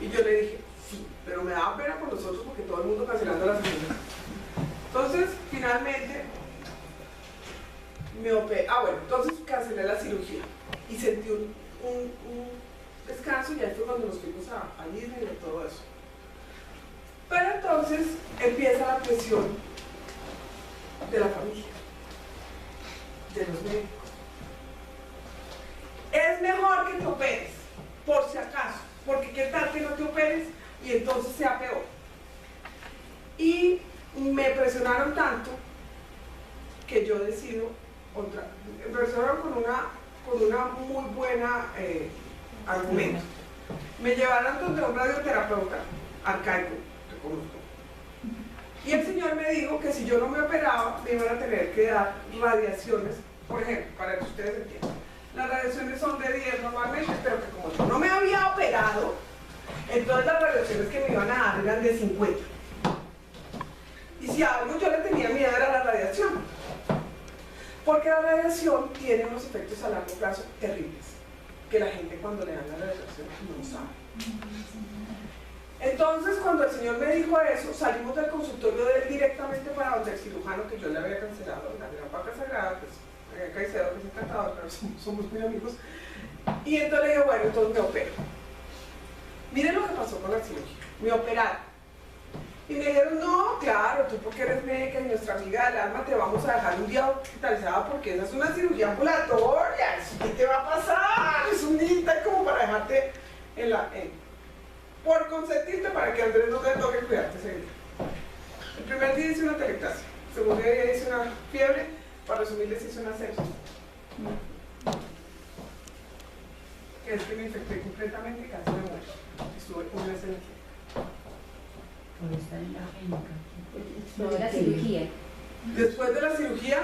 Y yo le dije, sí, pero me daba pena con nosotros porque todo el mundo cancelando las sesiones. Entonces, finalmente, me operé. Bueno, entonces cancelé la cirugía y sentí un descanso, y ahí fue cuando nos fuimos a Disney y todo eso. Pero entonces empieza la presión de la familia, de los médicos. Es mejor que te operes, por si acaso, porque qué tal que no te operes y entonces sea peor. Y me presionaron tanto que yo decido me presionaron con una muy buena argumento. Me llevaron donde un radioterapeuta arcaico, reconozco. Y el señor me dijo que si yo no me operaba, me iban a tener que dar radiaciones, por ejemplo, para que ustedes entiendan. Las radiaciones son de 10 normalmente, pero que como yo no me había operado, entonces las radiaciones que me iban a dar eran de 50. Y si a algo yo le tenía miedo era la radiación. Porque la radiación tiene unos efectos a largo plazo terribles, que la gente cuando le dan la radiación no sabe. Entonces, cuando el señor me dijo eso, salimos del consultorio de él directamente para donde el cirujano que yo le había cancelado, la gran vaca sagrada, pues Caicedo, que es encantador, pero somos muy amigos. Y entonces le dije, bueno, entonces me opero. Miren lo que pasó con la cirugía. Me operaron. Y me dijeron, no, claro, tú porque eres médica y nuestra amiga del alma te vamos a dejar un día hospitalizada porque esa es una cirugía ambulatoria, ¿qué te va a pasar? Es un día como para dejarte por consentirte para que Andrés no te toque cuidarte ese día. El primer día hice una telectasia, el segundo día hice una fiebre, para resumirles hice una sepsis. Que es que me infecté completamente y casi me muero. Estuve un mes en el cielo. Por estar en la clínica. No, de la cirugía. Después de la cirugía,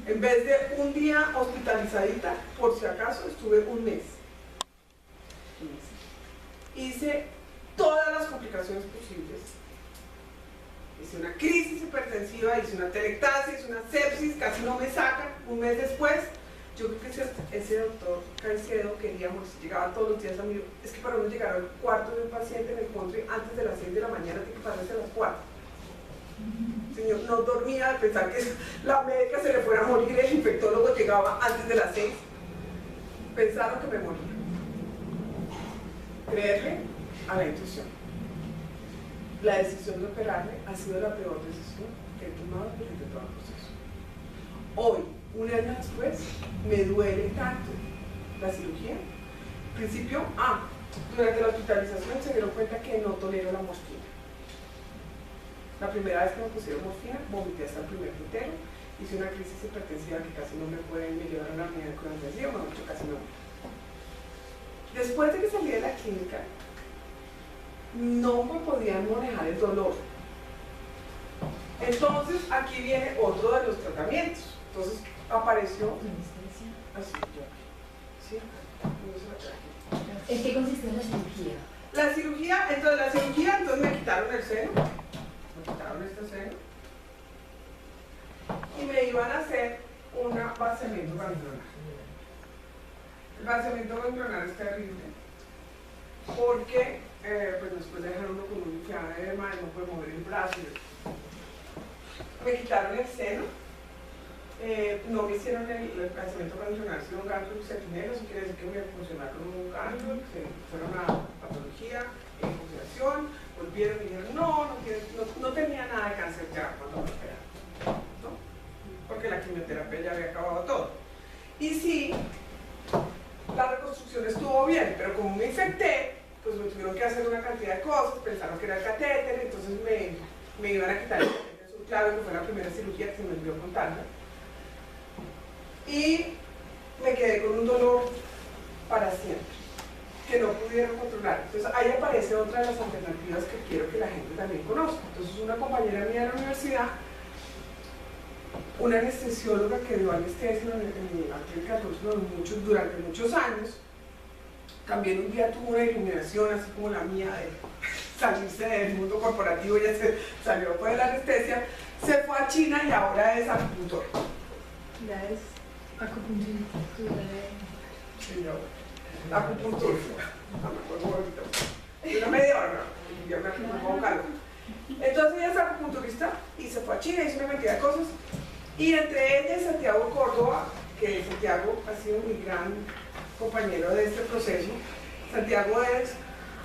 en vez de un día hospitalizadita, por si acaso, estuve un mes. Hice todas las complicaciones posibles. Hice una crisis hipertensiva, hice una telectasia, hice una sepsis, casi no me sacan. Un mes después, yo creo que ese doctor Caicedo queríamos, llegaba todos los días a mí. Es que para uno llegar al cuarto de un paciente en el country antes de las 6 de la mañana tiene que pararse a las 4. El señor no dormía de pensar que la médica se le fuera a morir, el infectólogo llegaba antes de las 6. Pensaron que me moría. Creerle a la intuición. La decisión de operarme ha sido la peor decisión que he tomado durante todo el proceso. Hoy, un año después, me duele tanto la cirugía. Al principio, durante la hospitalización se dieron cuenta que no tolero la morfina. La primera vez que me pusieron morfina, vomité hasta el primer entero, hice una crisis hipertensiva que casi no me llevaron a la unidad de cuidado intensivo, casi no. Después de que salí de la clínica, no me podían manejar el dolor. Entonces, aquí viene otro de los tratamientos. Entonces, apareció así, ¿sí? ¿En qué consiste la cirugía? La cirugía, entonces me quitaron el seno, me quitaron este seno y me iban a hacer un vaciamiento ganglionar. El vaciamiento ganglionar es terrible porque pues después de dejar uno con un edema y no puede mover el brazo. Me quitaron el seno. No me hicieron el vaciamiento ganglionar, sino un ganglio sentinela, eso quiere decir que me funcionaron con un ganglio, se fueron a patología, infiltración, volvieron y dijeron, no tenía nada de cáncer ya cuando me operaron, ¿no? Porque la quimioterapia ya había acabado todo. Y sí, la reconstrucción estuvo bien, pero como me infecté, pues me tuvieron que hacer una cantidad de cosas, pensaron que era el catéter, entonces me iban a quitar el catéter subclavio, que fue la primera cirugía que se me envió con tanta. Y me quedé con un dolor para siempre, que no pudieron controlar. Entonces ahí aparece otra de las alternativas que quiero que la gente también conozca. Entonces una compañera mía de la universidad, una anestesióloga que dio anestesia en la clínica durante muchos años, también un día tuvo una iluminación así como la mía de salirse del mundo corporativo, ella se salió por la anestesia, se fue a China y ahora es acupuntor. Ya es acupuntura. Sí, yo, acupuntor, no me acuerdo ahorita. una media hora, ¿no? Ya me pongo calor. Entonces ella es acupunturista y se fue a China, hizo una cantidad de cosas. Y entre ellas Santiago Córdoba, que Santiago ha sido mi gran compañero de este proceso. Santiago es,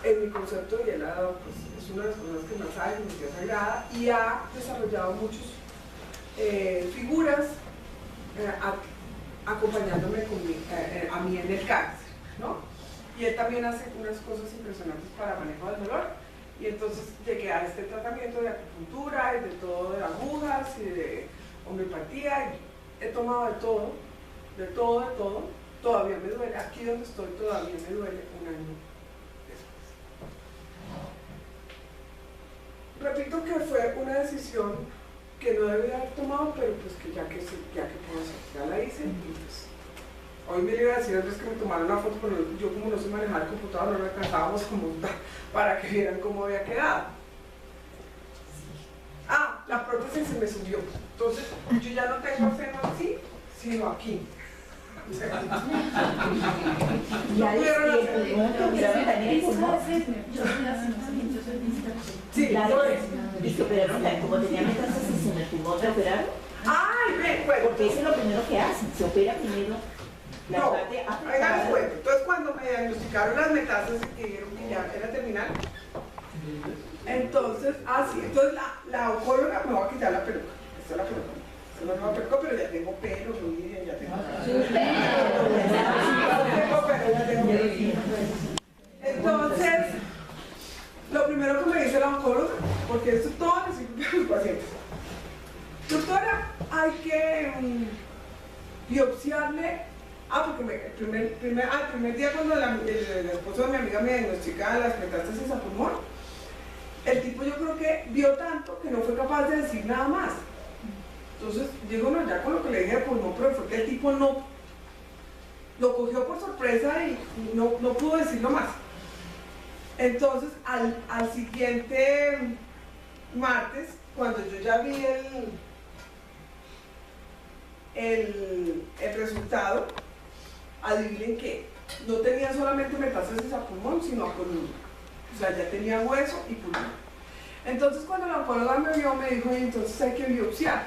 en mi concepto, y él ha dado, pues, es una de las personas que más sabe, mi tía sagrada, y ha desarrollado muchas figuras acompañándome a mí en el cáncer, ¿no? Y él también hace unas cosas impresionantes para manejo del dolor. Y entonces llegué a este tratamiento de acupuntura y de todo, de agujas y de homeopatía. Y he tomado de todo, de todo, de todo. Todavía me duele, aquí donde estoy todavía me duele un año después. Repito que fue una decisión que no debía haber tomado, pero pues que ya que puedo hacer, ya la hice. Y pues, hoy me iba a decir antes que me tomaron una foto, pero yo como no sé manejar el computador no lo alcanzábamos como para que vieran cómo había quedado. Ah, la prótesis se me subió, entonces yo ya no tengo el seno así, sino aquí. Ya sí, claro, y se operaron, como tenía metástasis en el pulmón, ¿te operaron? Ay, ven, bueno. Porque eso es lo primero que hacen, se opera primero la No, parte oigan, afectada. les cuento. Entonces cuando me diagnosticaron las metástasis que dijeron que ya era terminal, entonces, entonces la oncóloga me va a quitar la peluca. Esta es la peluca. Esta es la nueva peluca, pero ya tengo pelo, Miren, ya tengo pelo. Entonces, lo primero que me dice la oncóloga, porque esto todo le sirve a los pacientes. Doctora, hay que biopsiarle. Porque el primer día cuando el esposo de mi amiga me diagnostica las metástasis a pulmón, el tipo yo creo que vio tanto que no fue capaz de decir nada más. Entonces, digo, no, ya con lo que le dije de pulmón, pero fue que el tipo no lo cogió por sorpresa y no pudo decirlo más. Entonces, al siguiente martes, cuando yo ya vi el resultado, adivinen que no tenía solamente metástasis a pulmón, sino a columna. O sea, ya tenía hueso y pulmón. Entonces, cuando la oncóloga me vio, me dijo, entonces hay que biopsiar.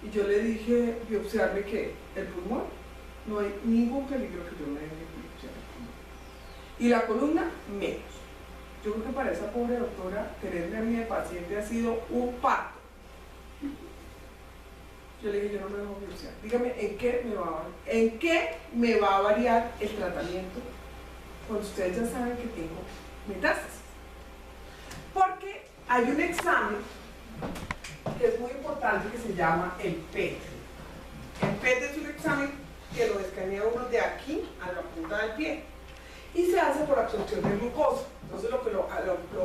Y yo le dije, ¿biopsiarme qué? ¿El pulmón? No hay ningún peligro que yo me deje biopsiar el pulmón. Y la columna, menos. Yo creo que para esa pobre doctora, tenerme a mí de paciente ha sido un parto. Yo le dije, yo no me dejo biopsiar. Dígame, ¿en qué me va a variar el tratamiento cuando ustedes ya saben que tengo metástasis? Porque hay un examen que es muy importante que se llama el PET. El PET es un examen que lo escanea uno de aquí a la punta del pie y se hace por absorción de glucosa. Entonces lo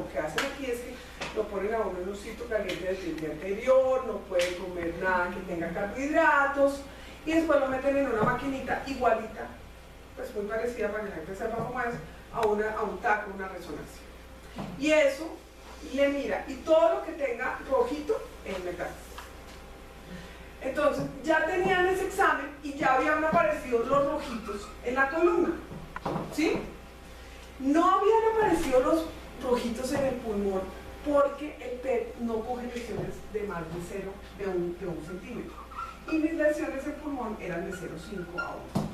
que hacen aquí es que lo ponen a uno en un sitio caliente del día anterior, no puede comer nada que tenga carbohidratos y después lo meten en una maquinita igualita, pues muy parecida para que la gente sepa cómo es, a un taco, una resonancia. Y eso le mira, y todo lo que tenga rojito es metástasis. Entonces ya tenían ese examen y ya habían aparecido los rojitos en la columna, ¿sí? No habían aparecido los rojitos en el pulmón porque el PET no coge lesiones de más de 0, de un centímetro. Y mis lesiones en pulmón eran de 0,5 a 1.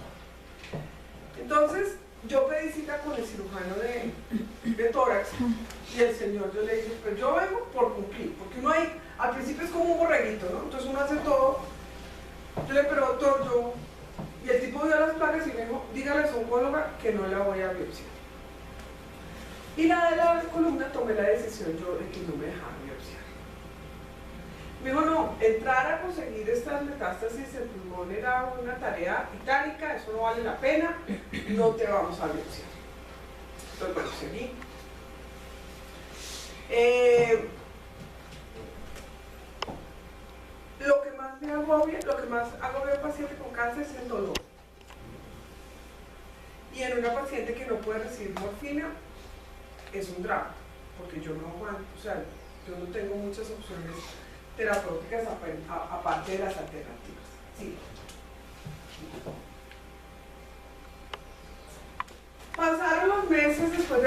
Entonces, yo pedí cita con el cirujano de tórax y el señor, yo le dije, pues yo vengo por cumplir, porque uno ahí, al principio es como un borreguito, ¿no? Entonces uno hace todo. Yo le dije, pero doctor, y el tipo vio las placas y me dijo, dígale a su oncóloga que no la voy a biopsiar. Y la de la columna tomé la decisión yo de que no me dejara biopsiar. Me dijo, no, entrar a conseguir estas metástasis en pulmón era una tarea titánica, eso no vale la pena, no te vamos a biopsiar. Entonces, bueno, seguí. Lo que más agobia al paciente con cáncer es el dolor. Y en una paciente que no puede recibir morfina, es un drama, porque yo no aguanto, o sea, yo no tengo muchas opciones terapéuticas aparte de las alternativas. Sí. Pasaron los meses después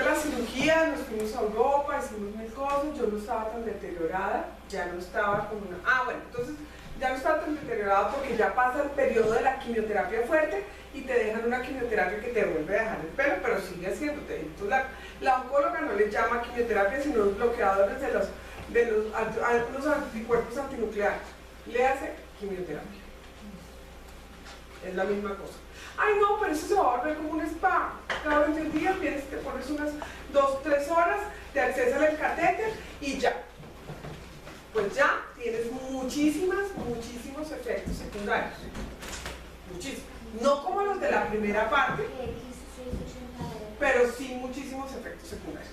fuimos a Europa, hicimos mil cosas, yo no estaba tan deteriorada, ya no estaba como una... Ah, bueno, entonces ya no estaba tan deteriorada porque ya pasa el periodo de la quimioterapia fuerte y te dejan una quimioterapia que te vuelve a dejar el pelo, pero sigue haciéndote. Entonces la oncóloga no le llama quimioterapia, sino bloqueadores de los anticuerpos antinucleares. Le hace quimioterapia. Es la misma cosa. Ay no, pero eso se va a volver como un spa. Cada 21 días vienes, te pones unas 2-3 horas, te accesan el catéter y ya. Pues ya tienes muchísimos efectos secundarios. Muchísimos. No como los de la primera parte, pero sí muchísimos efectos secundarios.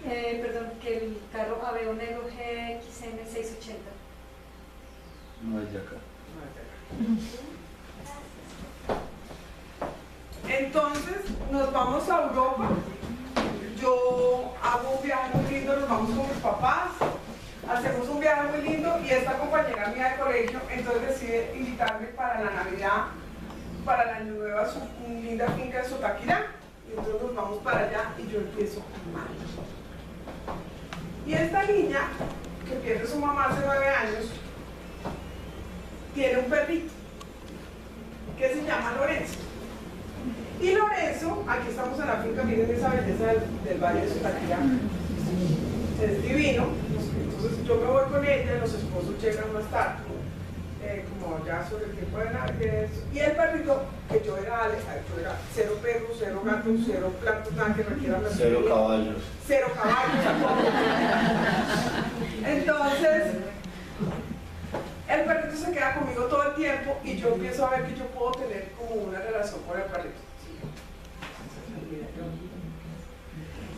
Perdón, que el carro Aveo Negro GXM 680. No es de acá. Entonces nos vamos a Europa. Yo hago un viaje muy lindo, nos vamos con mis papás, hacemos un viaje muy lindo y esta compañera mía de colegio entonces decide invitarme para la Navidad, para el Año Nuevo, a su linda finca de Sotaquirá. Y entonces nos vamos para allá y yo empiezo mal. Y esta niña, que pierde su mamá hace 9 años, tiene un perrito que se llama Lorenzo. Y Lorenzo, aquí estamos en la finca, miren esa belleza del valle de Sotaquirá, es divino. Entonces yo me voy con ella y los esposos llegan más tarde, como ya sobre el tiempo de Navidad. Y el perrito, que yo era cero perros, cero gatos, cero plantas, nada que requiera la Cero caballos. Cero caballos. Entonces, el perrito se queda conmigo todo el tiempo y yo empiezo a ver que yo puedo tener como una relación con el perrito.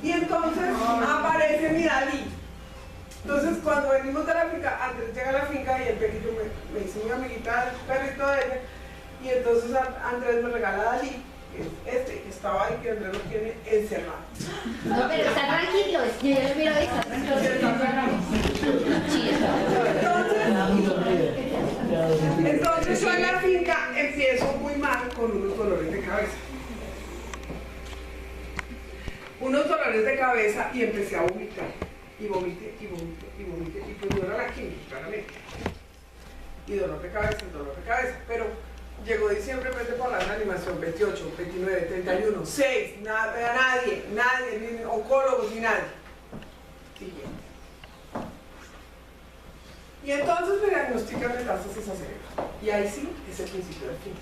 Y entonces aparece mi Dalí. Entonces cuando venimos de la finca, Andrés llega a la finca y el perrito me dice mi amiguita, el perrito de ella, y entonces Andrés me regala a Dalí, que es este, que estaba ahí, que Andrés lo tiene encerrado. No, pero está tranquilo, yo ya lo hubiera visto, tranquilo. Sí, Entonces yo en la finca empiezo muy mal con unos dolores de cabeza. Unos dolores de cabeza y empecé a vomitar. Y vomité, y vomité, y vomité. Y pues no era la química, claramente. Y dolor de cabeza. Pero llegó diciembre en vez de poner la animación 28, 29, 31, 6, nadie, ni oncólogos, ni nadie. Siguiente. Y entonces me diagnostican metástasis a cerebro. Y ahí sí es el principio del fin.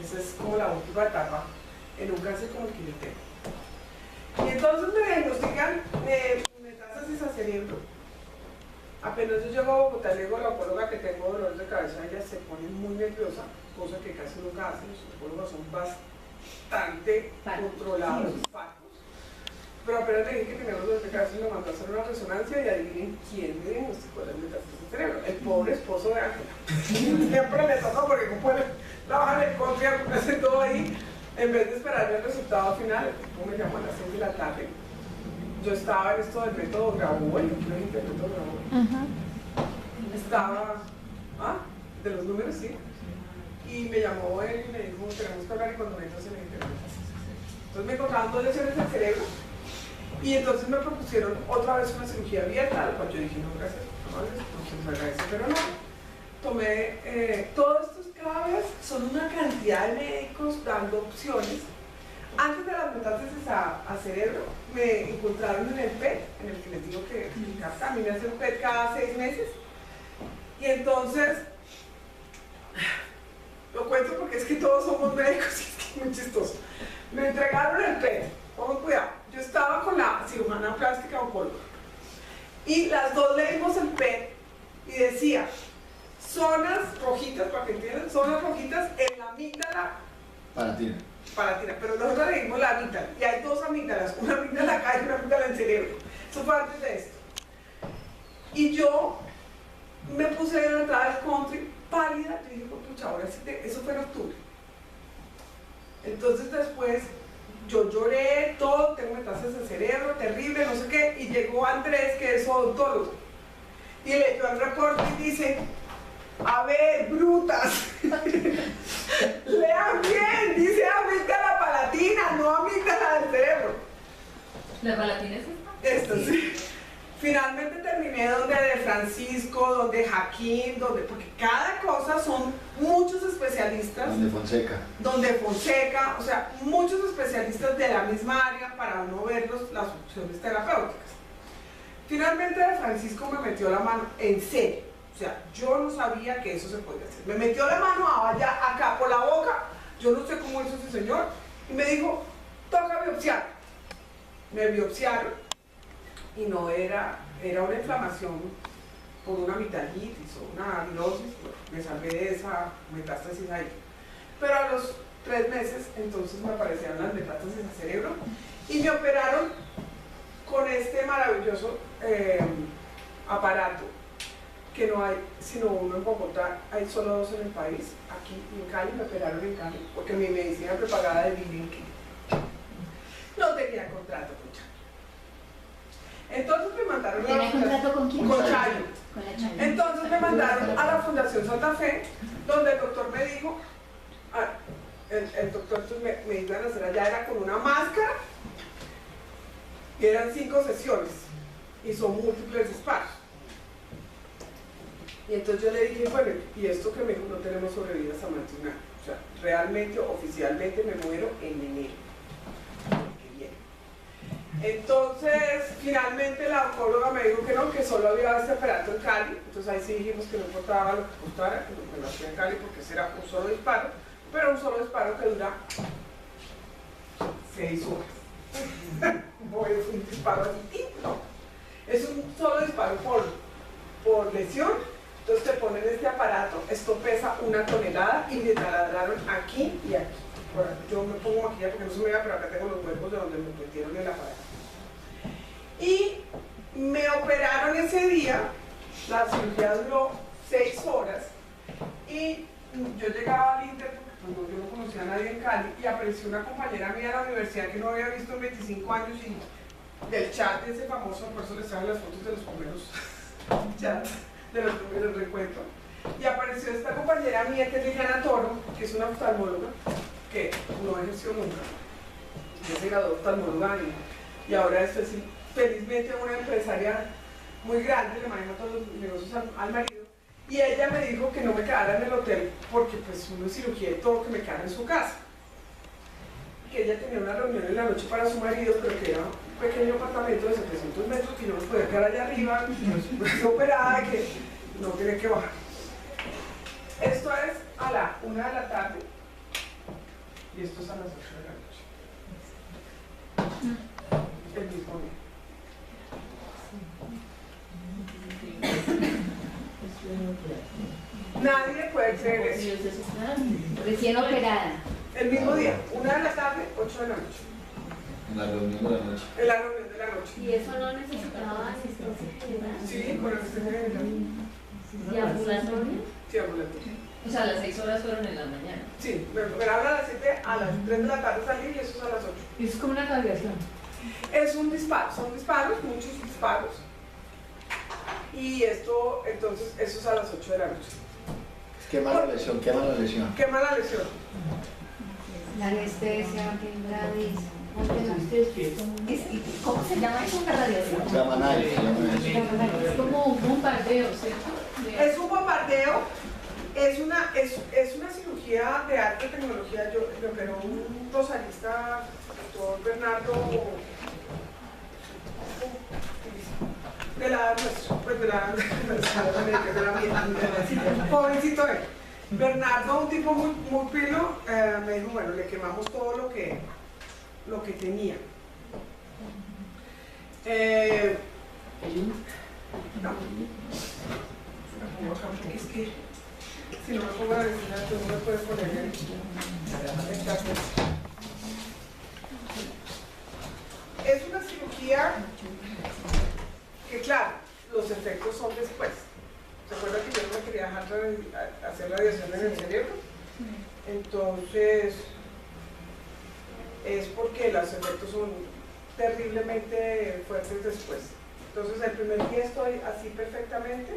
Esa es como la última etapa en un cáncer como el que yo tengo. Y entonces me diagnostican metástasis a cerebro. Apenas yo llego a Bogotá, le digo a la oncóloga que tengo dolores de cabeza, ella se pone muy nerviosa, cosa que casi nunca hacen. Los oncólogos son bastante controlados, pacos. Pero apenas le dije que tenemos dolores de cabeza, me mandó a hacer una resonancia y adivinen quién me diagnosticó las metástasis al cerebro. El pobre esposo de Ángela. Siempre le tocó porque como puede trabajar en el concierto, me hace todo ahí. En vez de esperar el resultado final, el tipo me llamó a las 6 de la tarde. Yo estaba en esto del método Grabois, yo dije el método Grabois. Estaba, de los números, sí. Y me llamó él y me dijo, tenemos que hablar, y cuando me entró se me dijo, entonces me encontraban 2 lesiones del cerebro. Y entonces me propusieron otra vez una cirugía abierta, a la cual yo dije, no, gracias, no se me agradece, pero no. Tomé, todos estos cada vez son una cantidad de médicos dando opciones. Antes de las metástasis a cerebro, me encontraron en el PET, en el que les digo que a mí me hacen PET cada 6 meses. Y entonces, lo cuento porque es que todos somos médicos y es que es muy chistoso. Me entregaron el PET, pongan cuidado, yo estaba con la cirujana plástica oncóloga y las dos leímos el PET y decía zonas rojitas, para que entiendan, zonas rojitas en la amígdala Palatina. pero nosotros leímos la amígdala y hay 2 amígdalas, una amígdala acá y una amígdala en el cerebro. Eso fue antes de esto. Y yo me puse a la entrada del country pálida, yo dije, pucha, ahora sí, eso fue en octubre. Entonces después yo lloré, todo, tengo metástasis en el cerebro, terrible, no sé qué, y llegó Andrés, que es odontólogo, y leyó el reporte y dice, a ver, brutas, lean bien, dice amígdala palatina, no amígdala del cerebro. ¿La Palatina es esta? Esto sí. Finalmente terminé donde de Francisco, donde Jaquín, porque cada cosa son muchos especialistas. Donde Fonseca. O sea, muchos especialistas de la misma área para uno ver las opciones terapéuticas. Finalmente de Francisco me metió la mano en serio. O sea, yo no sabía que eso se podía hacer. Me metió la mano allá, acá, por la boca. Yo no sé cómo hizo ese señor. Y me dijo, toca biopsiar. Me biopsiaron. Y no era una inflamación por una amigdalitis o una amilosis, me salvé de esa metástasis ahí. Pero a los 3 meses entonces me aparecieron las metástasis al cerebro y me operaron con este maravilloso aparato que no hay sino uno en Bogotá, hay solo 2 en el país. Aquí en Cali me operaron en Cali porque mi medicina prepagada de Billing no tenía contrato con Chayo. Entonces me mandaron ¿Tenía contrato con quién? Con Chayo. Con la Chayo. Entonces me mandaron a la Fundación Santa Fe, donde el doctor me dijo, el doctor entonces me iban a hacer allá, era con una máscara, y eran 5 sesiones, y son múltiples disparos. Y entonces yo le dije, bueno, y esto que me dijo, no tenemos sobrevidas a más de un año. O sea, realmente, oficialmente me muero en enero. Entonces, finalmente la oncóloga me dijo que no, que solo había este aparato en Cali. Entonces ahí sí dijimos que no importaba lo que costara, que me lo hacía en Cali porque ese era un solo disparo, pero un solo disparo que dura 6 horas. No es un disparo así, no. Es un solo disparo por lesión. Entonces te ponen este aparato, esto pesa 1 tonelada y me taladraron aquí y aquí. Bueno, yo me pongo maquillaje porque no se me vea, pero acá tengo los huecos de donde me metieron el aparato. Y me operaron ese día, la cirugía duró 6 horas y yo llegaba al Inter porque yo no conocía a nadie en Cali y apareció una compañera mía de la universidad que no había visto en 25 años y del chat de ese famoso, por eso les traje las fotos de los primeros chats, de los primeros recuentos. Y apareció esta compañera mía que es Liliana Toro, que es una oftalmóloga que no ejerció nunca. Yo se graduó oftalmóloga y ahora es felizmente una empresaria muy grande, le maneja todos los negocios al marido. Y ella me dijo que no me quedara en el hotel porque pues una cirugía y todo, que me quedara en su casa. Que ella tenía una reunión en la noche para su marido, pero que era un pequeño apartamento de 700 metros que yo no podía quedar allá arriba, que operada, que no tiene que bajar. Esto es a la 1 de la tarde y esto es a las 8 de la noche. El mismo día. Nadie puede creer eso. Recién operada. El mismo día, 1 de la tarde, 8 de la noche. En la reunión de la noche. En la reunión de la noche. ¿Y eso no necesitaba asistencia general? Sí, con asistencia general. ¿Y ambulatoria? Sí, ambulatoria. O sea, las 6 horas fueron en la mañana. Sí, me operaron a las 7, a las 3 de la tarde salí y eso es a las 8. Y es como una radiación. Es un disparo, son disparos, muchos disparos. Y esto, entonces, eso es a las 8 de la noche. Quema la lesión, quema la lesión. Quema la lesión. La anestesia, ¿cómo se llama eso? Una radiación. Se llama NAI, se llama eso. Es como un bombardeo, ¿cierto? Es un bombardeo, es una cirugía de alta tecnología. Yo me operó un rosalista, doctor Bernardo, de la edad nuestra, pues de la mía, jovencito él. Bernardo, un tipo muy pilo, me dijo, bueno, le quemamos todo lo que tenía. No. Es que si no me pongo a decir nada, tú no me puedes poner en esta cosa. Es una cirugía que, claro, los efectos son después. ¿Se acuerdan que yo no me quería dejar hacer radiación en el cerebro? Entonces, es porque los efectos son terriblemente fuertes después. Entonces, el primer día estoy así perfectamente.